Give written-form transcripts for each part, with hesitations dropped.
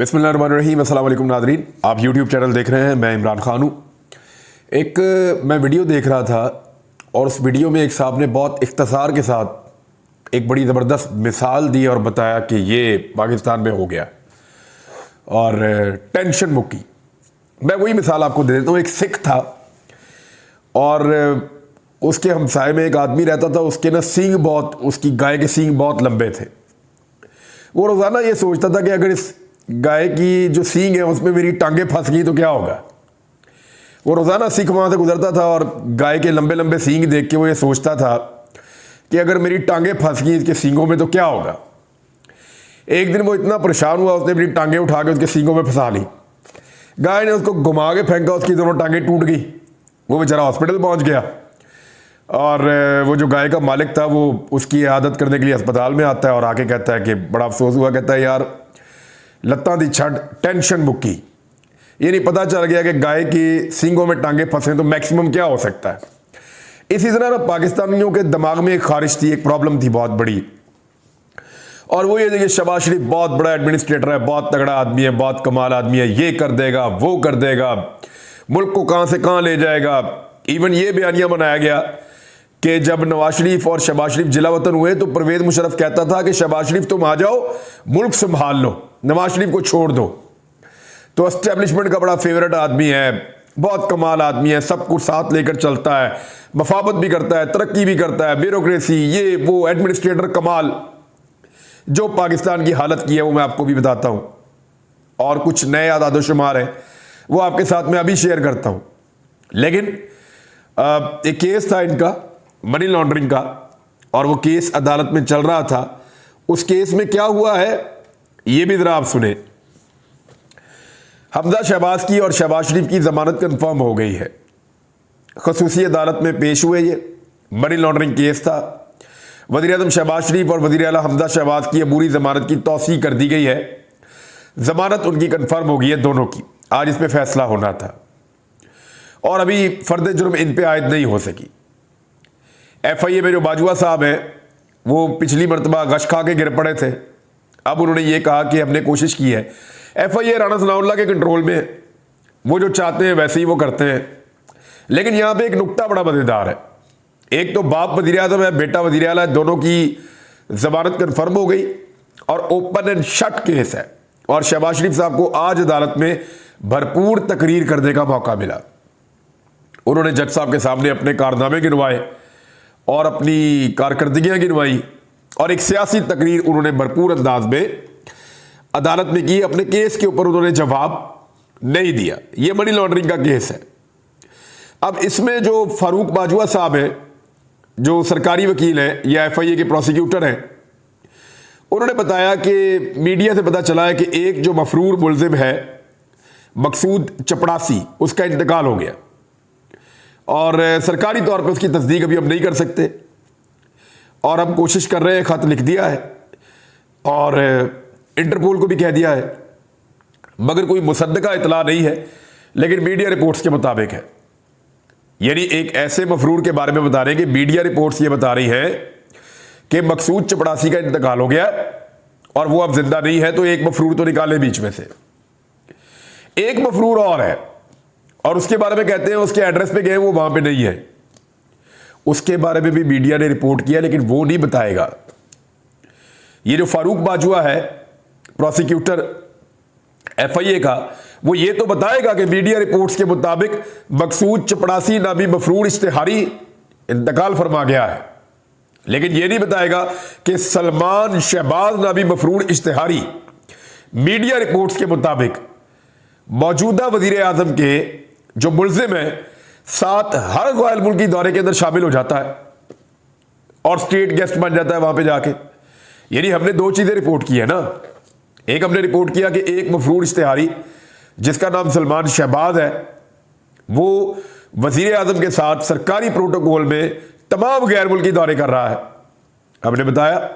बिस्मिल्लाहिर्रहमानिर्रहीम, अस्सलाम वालेकुम नादरीन। आप यूट्यूब चैनल देख रहे हैं, मैं इमरान खान हूँ। मैं वीडियो देख रहा था और उस वीडियो में एक साहब ने बहुत इख्तिसार के साथ एक बड़ी ज़बरदस्त मिसाल दी और बताया कि ये पाकिस्तान में हो गया और टेंशन मुक्की। मैं वही मिसाल आपको दे देता हूँ। एक सिख था और उसके हमसाए में एक आदमी रहता था। उसके ना सींग बहुत, उसकी गाय के सींग बहुत लंबे थे। वो रोज़ाना ये सोचता था कि अगर इस गाय की जो सींग है उसमें मेरी टांगें फंस गई तो क्या होगा। वो रोज़ाना सिख वहाँ से गुजरता था और गाय के लंबे लंबे सींग देख के वो ये सोचता था कि अगर मेरी टांगें फंस गई इसके सींगों में तो क्या होगा। एक दिन वो इतना परेशान हुआ, उसने अपनी टांगें उठा के उसके सींगों में फंसा ली। गाय ने उसको घुमा के फेंका, उसकी दोनों टांगें टूट गई। वो बेचारा हॉस्पिटल पहुँच गया और वो जो गाय का मालिक था वो उसकी आदत करने के लिए अस्पताल में आता है और आके कहता है कि बड़ा अफसोस हुआ, कहता है यार लत्ता दी छड़ टेंशन मुक्की। ये नहीं पता चल गया कि गाय की सींगों में टांगे फंसे तो मैक्सिमम क्या हो सकता है। इसी तरह ना पाकिस्तानियों के दिमाग में एक खारिश थी, एक प्रॉब्लम थी बहुत बड़ी, और वो ये देखिए शहबाज शरीफ बहुत बड़ा एडमिनिस्ट्रेटर है, बहुत तगड़ा आदमी है, बहुत कमाल आदमी है, ये कर देगा वो कर देगा, मुल्क को कहाँ से कहाँ ले जाएगा। इवन ये बयानिया बनाया गया कि जब नवाज शरीफ और शहबाज शरीफ जिला वतन हुए तो परवेज मुशर्रफ कहता था कि शहबाज शरीफ तुम आ जाओ, मुल्क संभाल लो, नवाज शरीफ को छोड़ दो। तो एस्टेब्लिशमेंट का बड़ा फेवरेट आदमी है, बहुत कमाल आदमी है, सब कुछ साथ लेकर चलता है, मफावत भी करता है, तरक्की भी करता है, ब्यूरोक्रेसी ये वो, एडमिनिस्ट्रेटर कमाल। जो पाकिस्तान की हालत की है वो मैं आपको भी बताता हूं और कुछ नए आदाद शुमार है वो आपके साथ में अभी शेयर करता हूं। लेकिन एक केस था इनका मनी लॉन्ड्रिंग का और वो केस अदालत में चल रहा था। उस केस में क्या हुआ है ये भी जरा आप सुने। हमजा शहबाज की और शहबाज शरीफ की जमानत कंफर्म हो गई है। खसूसी अदालत में पेश हुए। ये मनी लॉन्ड्रिंग केस था। वज़ीर आज़म शहबाज शरीफ और वज़ीर आला हमजा शहबाज की अबूरी जमानत की तौसीह कर दी गई है। जमानत उनकी कंफर्म हो गई है दोनों की। आज इस पर फैसला होना था और अभी फर्द जुर्म इन पे आयद नहीं हो सकी। FIA में जो बाजुआ साहब हैं वो पिछली मरतबा गश खा के गिर पड़े थे। अब उन्होंने ये कहा कि हमने कोशिश की है। FIA राणा सनाउल्लाह के कंट्रोल में, वो जो चाहते हैं वैसे ही वो करते हैं। लेकिन यहाँ पे एक नुक्ता बड़ा मज़ेदार है। एक तो बाप वज़ीर आज़म है, बेटा वज़ीर आला है, दोनों की जमानत कन्फर्म हो गई और ओपन एंड शट केस है। और शहबाज शरीफ साहब को आज अदालत में भरपूर तकरीर करने का मौका मिला। उन्होंने जज साहब के सामने अपने कारनामे गिनवाए और अपनी कारकर्दगियाँ गिनवाई और एक सियासी तकरीर उन्होंने भरपूर अंदाज में अदालत में की। अपने केस के ऊपर उन्होंने जवाब नहीं दिया। यह मनी लॉन्ड्रिंग का केस है। अब इसमें जो फारूक बाजुआ साहब हैं, जो सरकारी वकील हैं या FIA के प्रोसिक्यूटर हैं, उन्होंने बताया कि मीडिया से पता चला है कि एक जो मफरूर मुलजिम है मकसूद चपड़ासी, उसका इंतकाल हो गया और सरकारी तौर पे उसकी तस्दीक अभी हम नहीं कर सकते और हम कोशिश कर रहे हैं। ख़त लिख दिया है और इंटरपोल को भी कह दिया है, मगर कोई मुसद्दका इतला नहीं है। लेकिन मीडिया रिपोर्ट्स के मुताबिक है, यानी एक ऐसे मफरूर के बारे में बता रहे हैं कि मीडिया रिपोर्ट्स ये बता रही हैं कि मकसूद चपड़ासी का इंतकाल हो गया और वो अब जिंदा नहीं है। तो एक मफरूर तो निकाले बीच में से। एक मफरूर और है और उसके बारे में कहते हैं उसके एड्रेस पे गए, वो वहां पे नहीं है। उसके बारे में भी मीडिया ने रिपोर्ट किया लेकिन वो नहीं बताएगा। ये जो फारूक बाजुआ है प्रोसिक्यूटर FIA का, वो ये तो बताएगा कि मीडिया रिपोर्ट्स के मुताबिक मकसूद चपड़ासी नामी मफरूर इश्तिहारी इंतकाल फरमा गया है। लेकिन ये नहीं बताएगा कि सलमान शहबाज नामी मफरूर इश्तिहारी मीडिया रिपोर्ट्स के मुताबिक मौजूदा वजीर आजम के जो मुल्जिम है साथ हर गैर मुल्की दौरे के अंदर शामिल हो जाता है और स्टेट गेस्ट बन जाता है वहां पे जाके। यानी हमने दो चीजें रिपोर्ट की है ना। एक हमने रिपोर्ट किया कि एक मफरूर इश्तिहारी जिसका नाम सलमान शहबाज है वो वजीर आजम के साथ सरकारी प्रोटोकॉल में तमाम गैर मुल्की दौरे कर रहा है, हमने बताया।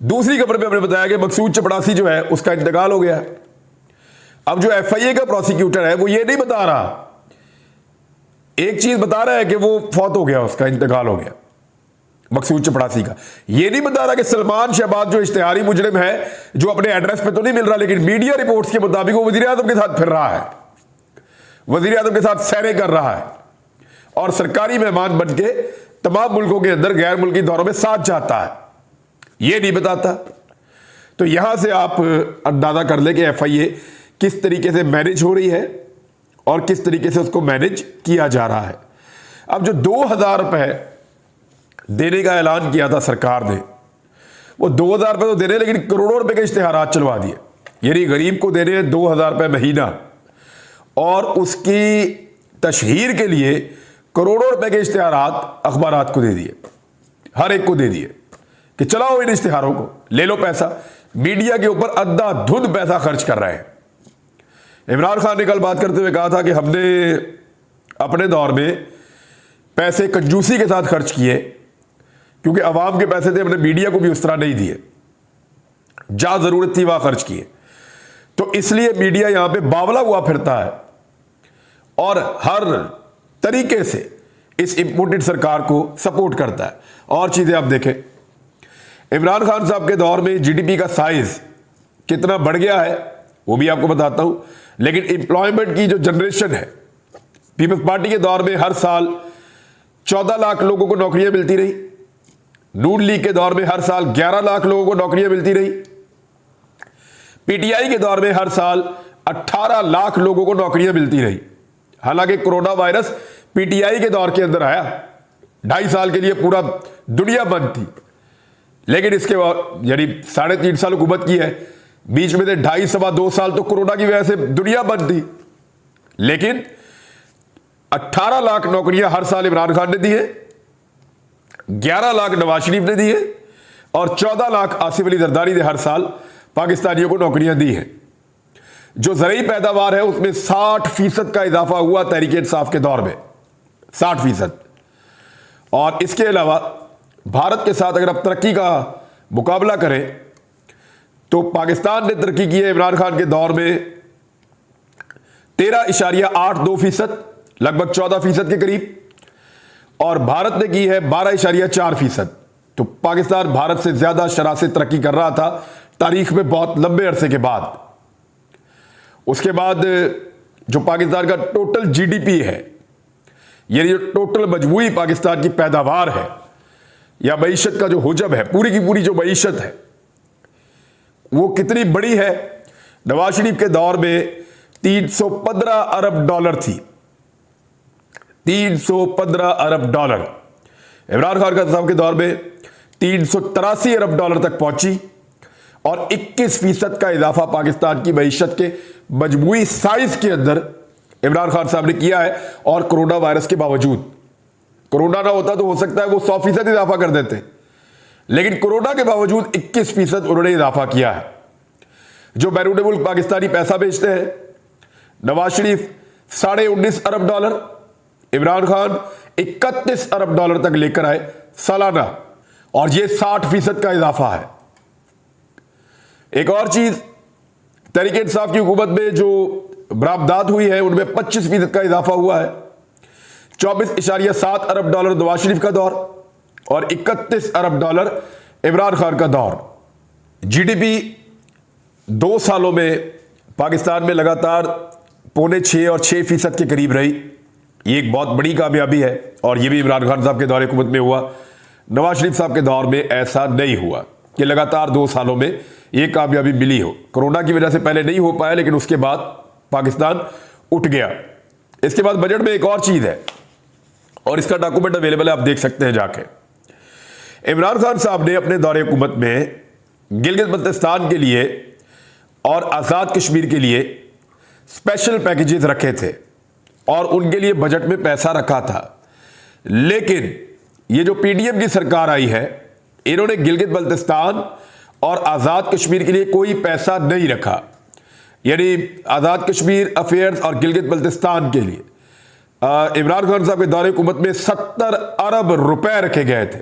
दूसरी खबर में हमने बताया कि मकसूद चपड़ासी जो है उसका इंतकाल हो गया। अब जो FIA का प्रोसिक्यूटर है वो ये नहीं बता रहा, एक चीज बता रहा है कि वो फौत हो गया, उसका इंतकाल हो गया। मकसूद चपड़ासी का। यह नहीं बता रहा कि सलमान शहबाज जो इश्तिहारी मुजरिम है, जो अपने एड्रेस पे तो नहीं मिल रहा, लेकिन मीडिया रिपोर्ट्स के मुताबिक वो वजीर आजम के साथ फिर रहा है, वजीर आजम के साथ सैरें कर रहा है और सरकारी मेहमान बन के तमाम मुल्कों के अंदर गैर मुल्की दौरों में साथ जाता है। यह नहीं बताता। तो यहां से आप अंदाजा कर ले कि FIA किस तरीके से मैनेज हो रही है और किस तरीके से उसको मैनेज किया जा रहा है। अब जो 2000 रुपए देने का ऐलान किया था सरकार ने, वो 2000 रुपए तो देने, लेकिन करोड़ों रुपए के इश्तिहारात चलवा दिए। यानी गरीब को देने हैं 2000 रुपए महीना और उसकी तशहीर के लिए करोड़ों रुपए के इश्तिहारात अखबारात को दे दिए, हर एक को दे दिए कि चलाओ इन इश्तिहारों को, ले लो पैसा। मीडिया के ऊपर अंधाधुंध पैसा खर्च कर रहे हैं। इमरान खान ने कल बात करते हुए कहा था कि हमने अपने दौर में पैसे कंजूसी के साथ खर्च किए, क्योंकि अवाम के पैसे थे, हमने मीडिया को भी उस तरह नहीं दिए, जहां जरूरत थी वहां खर्च किए। तो इसलिए मीडिया यहां पे बावला हुआ फिरता है और हर तरीके से इस इंपोर्टेड सरकार को सपोर्ट करता है। और चीजें आप देखें, इमरान खान साहब के दौर में GDP का साइज कितना बढ़ गया है वो भी आपको बताता हूं, लेकिन एम्प्लॉयमेंट की जो जनरेशन है, पीपल्स पार्टी के दौर में हर साल 14 लाख लोगों को नौकरियां मिलती रही, नून लीग के दौर में हर साल 11 लाख लोगों को नौकरियां मिलती रही, PTI के दौर में हर साल 18 लाख लोगों को नौकरियां मिलती रही। हालांकि कोरोना वायरस PTI के दौर के अंदर आया, 2.5 साल के लिए पूरा दुनिया बंद थी, लेकिन इसके बाद यानी 3.5 साल हुकूमत की है, बीच में से 2.5-2 साल तो कोरोना की वजह से दुनिया बंद थी, लेकिन 18 लाख नौकरियां हर साल इमरान खान ने दी है, 11 लाख नवाज शरीफ ने दी है और 14 लाख आसिफ अली जरदारी ने हर साल पाकिस्तानियों को नौकरियां दी हैं। जो ज़रूरी पैदावार है उसमें 60% का इजाफा हुआ तहरीक इंसाफ के दौर में, 60%। और इसके अलावा भारत के साथ अगर आप तरक्की का मुकाबला करें तो पाकिस्तान ने तरक्की की है इमरान खान के दौर में 13.82%, लगभग 14% के करीब, और भारत ने की है 12.4%। तो पाकिस्तान भारत से ज्यादा शरह से तरक्की कर रहा था तारीख में बहुत लंबे अरसे के बाद। उसके बाद जो पाकिस्तान का टोटल GDP है, यानी जो टोटल मजमूई पाकिस्तान की पैदावार है या मईशत का जो हुजब है, पूरी की पूरी जो मईशत है वो कितनी बड़ी है। नवाज शरीफ के दौर में 315 अरब डॉलर थी, 315 अरब डॉलर। इमरान खान साहब के दौर में 383 अरब डॉलर तक पहुंची और 21% का इजाफा पाकिस्तान की मईशत के मजमूई साइज के अंदर इमरान खान साहब ने किया है। और कोरोना वायरस के बावजूद, कोरोना ना होता तो हो सकता है वो 100% इजाफा कर देते, लेकिन कोरोना के बावजूद 21% उन्होंने इजाफा किया है। जो बैरून मुल्क पाकिस्तानी पैसा बेचते हैं, नवाज शरीफ 19.5 अरब डॉलर, इमरान खान 31 अरब डॉलर तक लेकर आए सालाना, और यह 60% का इजाफा है। एक और चीज, तहरीक इंसाफ की हुकूमत में जो बरामदात हुई है उनमें 25% का इजाफा हुआ है। 24.7 अरब डॉलर नवाज शरीफ का दौर और 31 अरब डॉलर इमरान खान का दौर। GDP 2 सालों में पाकिस्तान में लगातार 5.25 और 6% के करीब रही। ये एक बहुत बड़ी कामयाबी है और ये भी इमरान खान साहब के दौर हुकूमत में हुआ। नवाज शरीफ साहब के दौर में ऐसा नहीं हुआ कि लगातार 2 सालों में ये कामयाबी मिली हो। कोरोना की वजह से पहले नहीं हो पाया, लेकिन उसके बाद पाकिस्तान उठ गया। इसके बाद बजट में एक और चीज है और इसका डॉक्यूमेंट अवेलेबल है, आप देख सकते हैं जाके। इमरान खान साहब ने अपने दौरे हुकूमत में गिलगित बल्तिस्तान के लिए और आज़ाद कश्मीर के लिए स्पेशल पैकेजेस रखे थे और उनके लिए बजट में पैसा रखा था। लेकिन ये जो PDM की सरकार आई है, इन्होंने गिलगित बल्तिस्तान और आज़ाद कश्मीर के लिए कोई पैसा नहीं रखा। यानी आज़ाद कश्मीर अफेयर्स और गिलगित बल्तिस्तान के लिए इमरान खान साहब के दौरे हुकूमत में 70 अरब रुपए रखे गए थे,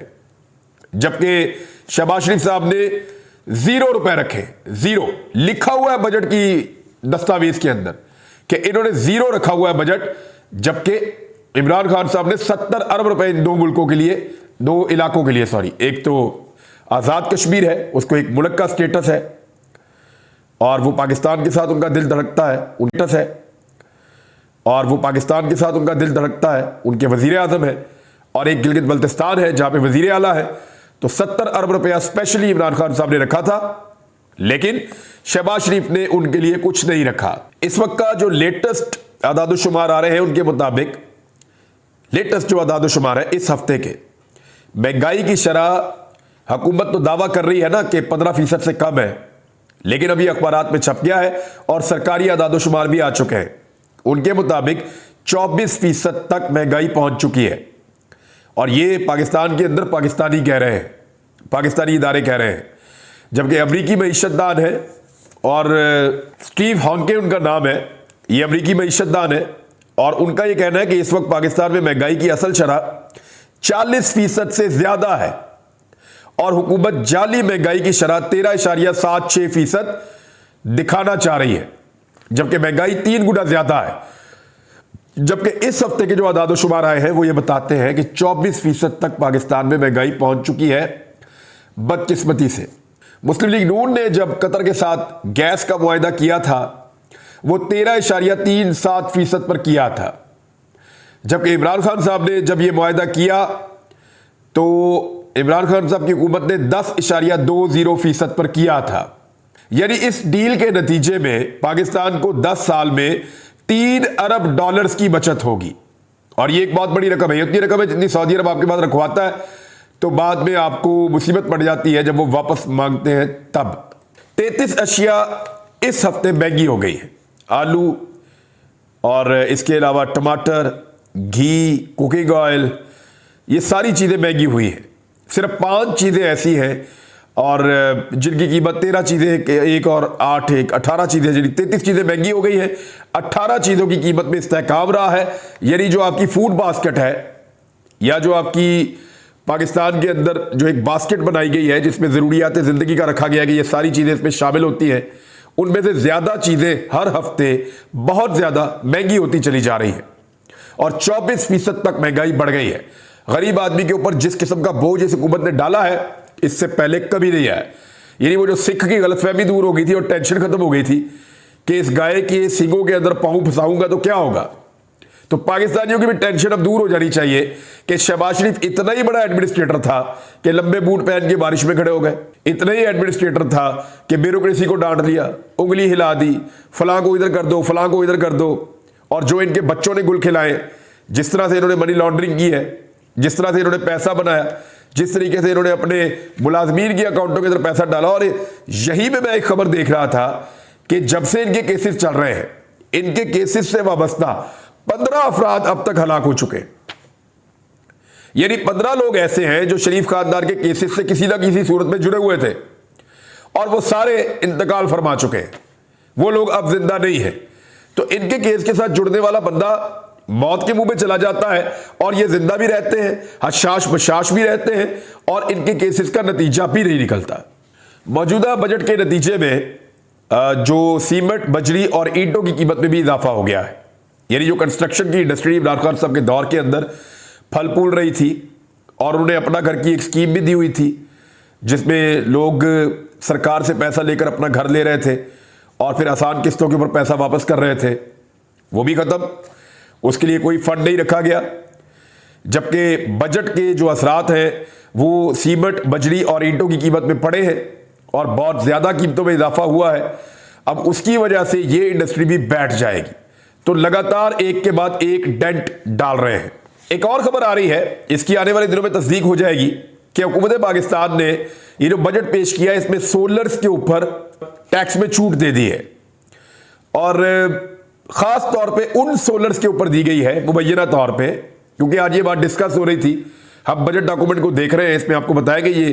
जबकि शहबाज शरीफ साहब ने 0 रुपए रखे। 0 लिखा हुआ है बजट की दस्तावेज के अंदर कि इन्होंने 0 रखा हुआ है बजट, जबकि इमरान खान साहब ने 70 अरब रुपए इन 2 मुल्कों के लिए दो इलाकों के लिए, सॉरी, एक तो आज़ाद कश्मीर है, उसको एक मुल्क का स्टेटस है और वो पाकिस्तान के साथ उनका दिल धड़कता है, उनका है, और वो पाकिस्तान के साथ उनका दिल धड़कता है, उनके वजीर आज़म है, और एक गिलगित बल्तिस्तान है जहां पे वजीर आला है। तो 70 अरब रुपया स्पेशली इमरान खान साहब ने रखा था, लेकिन शहबाज शरीफ ने उनके लिए कुछ नहीं रखा। इस वक्त का जो लेटेस्ट आदादुशुमार आ रहे हैं उनके मुताबिक, लेटेस्ट जो आदादुशुमार है इस हफ्ते के, महंगाई की शरह हुकूमत तो दावा कर रही है ना कि 15% से कम है, लेकिन अभी अखबारात में छप गया है और सरकारी आदादुशुमार भी आ चुके हैं। उनके मुताबिक 24% तक महंगाई पहुंच चुकी है, और ये पाकिस्तान के अंदर पाकिस्तानी कह रहे हैं, पाकिस्तानी इदारे कह रहे हैं, जबकि अमरीकी मईशतदान है और स्टीव हॉन्के उनका नाम है, ये अमरीकी मईशतदान है, और उनका ये कहना है कि इस वक्त पाकिस्तान में महंगाई की असल शरह 40% से ज्यादा है और हुकूमत जाली महंगाई की शरह 13.76% दिखाना चाह रही है, जबकि महंगाई 3 गुना ज्यादा है। जबकि इस हफ्ते के जो आदादोशुमार आए हैं वो ये बताते हैं कि 24% तक पाकिस्तान में महंगाई पहुंच चुकी है। बदकिस्मती से मुस्लिम लीग नून ने जब कतर के साथ गैस का मुआहदा किया था वो 13.37% पर किया था, जबकि इमरान खान साहब ने जब ये मुआहदा किया तो इमरान खान साहब की हुकूमत ने 10.20% पर किया था। यानी इस डील के नतीजे में पाकिस्तान को 10 साल में $3 अरब की बचत होगी, और ये एक बहुत बड़ी रकम है। इतनी रकम है जितनी सऊदी अरब आपके पास रखवाता है, तो बाद में आपको मुसीबत पड़ जाती है जब वो वापस मांगते हैं तब। 33 अशिया इस हफ्ते महंगी हो गई है, आलू और इसके अलावा टमाटर, घी, कुकिंग ऑयल, ये सारी चीज़ें महंगी हुई है। सिर्फ 5 चीज़ें ऐसी हैं और जिनकी कीमत 13 चीज़ें, एक और 8, 18 चीज़ें, यानी 33 चीज़ें महंगी हो गई हैं। 18 चीज़ों की कीमत में इस्तेहकाम रहा है। यानी जो आपकी फूड बास्केट है या जो आपकी पाकिस्तान के अंदर जो एक बास्केट बनाई गई है जिसमें ज़रूरियात ज़िंदगी का रखा गया है कि ये सारी चीज़ें इसमें शामिल होती हैं, उनमें से ज़्यादा चीज़ें हर हफ्ते बहुत ज़्यादा महंगी होती चली जा रही हैं और 24% तक महंगाई बढ़ गई है। गरीब आदमी के ऊपर जिस किस्म का बोझ इस हुकूमत ने डाला है इससे पहले कभी नहीं आया। यानी वो जो सिख की गलतफहमी दूर हो गई थी और टेंशन खत्म हो गई थी कि इस गाय के सींगों के अंदर पाँव फंसाऊंगा तो क्या होगा, तो पाकिस्तानियों की भी टेंशन अब दूर हो जानी चाहिए कि शहबाज शरीफ इतना ही बड़ा एडमिनिस्ट्रेटर था कि लंबे बूट पहन के बारिश में खड़े हो गए, इतना ही एडमिनिस्ट्रेटर था कि ब्यूरोक्रेसी को डांट लिया, उंगली हिला दी, फलां को इधर कर दो, फलां को इधर कर दो। और जो इनके बच्चों ने गुल खिलाए, जिस तरह से इन्होंने मनी लॉन्ड्रिंग की है, जिस तरह से इन्होंने पैसा बनाया, जिस तरीके से इन्होंने अपने मुलाजमीन के अकाउंटों के अंदर पैसा डाला। और यही में मैं एक खबर देख रहा था कि जब से इनके केसेस चल रहे हैं, इनके केसेस से वाबस्ता 15 अफराद अब तक हलाक हो चुके। यानी 15 लोग ऐसे हैं जो शरीफ खानदार के केसेस से किसी ना किसी सूरत में जुड़े हुए थे और वो सारे इंतकाल फरमा चुके हैं, वो लोग अब जिंदा नहीं है। तो इनके केस के साथ जुड़ने वाला बंदा मौत के मुंह में चला जाता है और ये जिंदा भी रहते हैं, हशाश बशाश भी रहते हैं और इनके केसेस का नतीजा भी नहीं निकलता। मौजूदा बजट के नतीजे में जो सीमेंट, बजरी और ईंटों की कीमत में भी इजाफा हो गया है। यानी जो कंस्ट्रक्शन की इंडस्ट्री इमरान खान साहब के दौर के अंदर फल फूल रही थी और उन्हें अपना घर की एक स्कीम भी दी हुई थी जिसमें लोग सरकार से पैसा लेकर अपना घर ले रहे थे और फिर आसान किस्तों के ऊपर पैसा वापस कर रहे थे, वो भी खत्म। उसके लिए कोई फंड नहीं रखा गया। जबकि बजट के जो असरात हैं वो सीमेंट, बजरी और ईंटों की कीमत में पड़े हैं और बहुत ज़्यादा कीमतों में इजाफा हुआ है। अब उसकी वजह से ये इंडस्ट्री भी बैठ जाएगी। तो लगातार एक के बाद एक डेंट डाल रहे हैं। एक और खबर आ रही है, इसकी आने वाले दिनों में तस्दीक हो जाएगी कि हुकूमत पाकिस्तान ने ये जो बजट पेश किया है इसमें सोलर्स के ऊपर टैक्स में छूट दे दी है और खास तौर पे उन सोलर्स के ऊपर दी गई है मुबैना तौर पे, क्योंकि आज ये बात डिस्कस हो रही थी। हम बजट डॉक्यूमेंट को देख रहे हैं, इसमें आपको बताया कि ये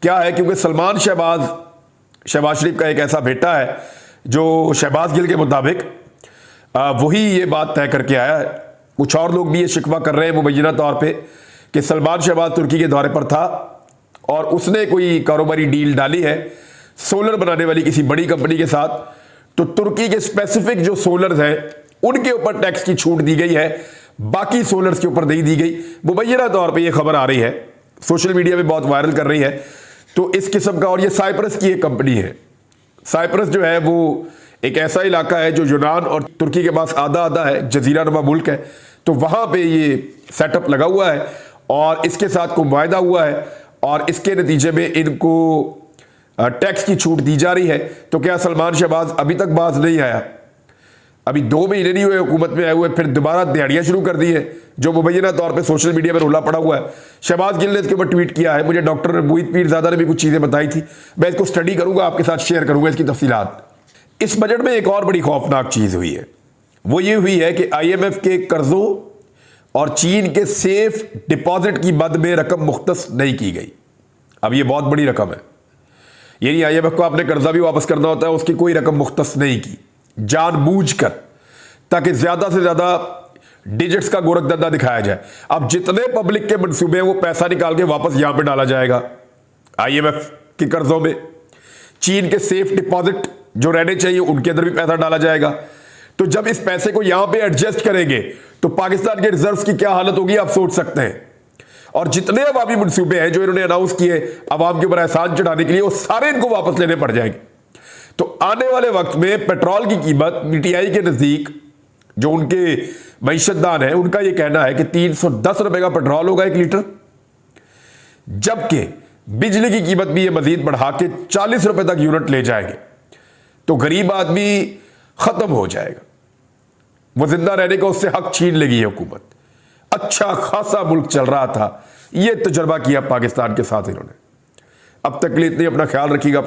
क्या है, क्योंकि सलमान शहबाज शरीफ का एक ऐसा बेटा है जो शहबाज गिल के मुताबिक वही ये बात तय करके आया है। कुछ और लोग भी ये शिकवा कर रहे हैं मुबैना तौर पे कि सलमान शहबाज तुर्की के दौरे पर था और उसने कोई कारोबारी डील डाली है सोलर बनाने वाली किसी बड़ी कंपनी के साथ, तो तुर्की के स्पेसिफिक जो सोलर्स हैं उनके ऊपर टैक्स की छूट दी गई है, बाकी सोलर्स के ऊपर नहीं दी गई। मुबैना तौर पे ये खबर आ रही है। सोशल मीडिया में बहुत वायरल कर रही है। तो इस किस्म का, और ये साइप्रस की एक कंपनी है। साइप्रस जो है वो एक ऐसा इलाका है जो यूनान और तुर्की के पास आधा आधा है, जजीरा नुमा मुल्क है। तो वहां पे ये सेटअप लगा हुआ है और इसके साथ कोई वायदा हुआ है और इसके नतीजे में इनको टैक्स की छूट दी जा रही है। तो क्या सलमान शहबाज अभी तक बाज नहीं आया? अभी 2 महीने नहीं हुए हुकूमत में आए हुए, फिर दोबारा दिहाड़ियां शुरू कर दी है, जो मुबैना तौर पे सोशल मीडिया पर रोला पड़ा हुआ है। शहबाज गिल ने इसके ऊपर ट्वीट किया है। मुझे डॉक्टर मोहित पीरजादा ने भी कुछ चीज़ें बताई थी, मैं इसको स्टडी करूंगा, आपके साथ शेयर करूंगा इसकी तफसीलात। इस बजट में एक और बड़ी खौफनाक चीज़ हुई है, वो ये हुई है कि IMF के कर्जों और चीन के सेफ डिपॉजिट की मद में रकम मुख्तस नहीं की गई। अब ये बहुत बड़ी रकम है, यानी IMF को अपने कर्जा भी वापस करना होता है, उसकी कोई रकम मुख्तस नहीं की जानबूझकर, ताकि ज्यादा से ज्यादा डिजिट्स का गोरखधंधा दिखाया जाए। अब जितने पब्लिक के मंसूबे हैं वो पैसा निकाल के वापस यहां पे डाला जाएगा IMF के कर्जों में। चीन के सेफ डिपॉजिट जो रहने चाहिए उनके अंदर भी पैसा डाला जाएगा। तो जब इस पैसे को यहां पे एडजस्ट करेंगे तो पाकिस्तान के रिजर्व्स की क्या हालत होगी आप सोच सकते हैं। और जितने अवामी मंसूबे हैं जो इन्होंने अनाउंस किए अवाम के ऊपर एहसान चढ़ाने के लिए, वो सारे इनको वापस लेने पड़ जाएंगे। तो आने वाले वक्त में पेट्रोल की कीमत PTI के नजदीक, जो उनके मईशतदान है, उनका यह कहना है कि 310 रुपए का पेट्रोल होगा 1 लीटर, जबकि बिजली की कीमत भी ये मजीद बढ़ा के 40 रुपए तक यूनिट ले जाएंगे। तो गरीब आदमी खत्म हो जाएगा, वो जिंदा रहने का उससे हक छीन लेगी ये हुकूमत। अच्छा खासा मुल्क चल रहा था, ये तजर्बा किया पाकिस्तान के साथ इन्होंने। अब तक के लिए इतनी अपना ख्याल रखिएगा।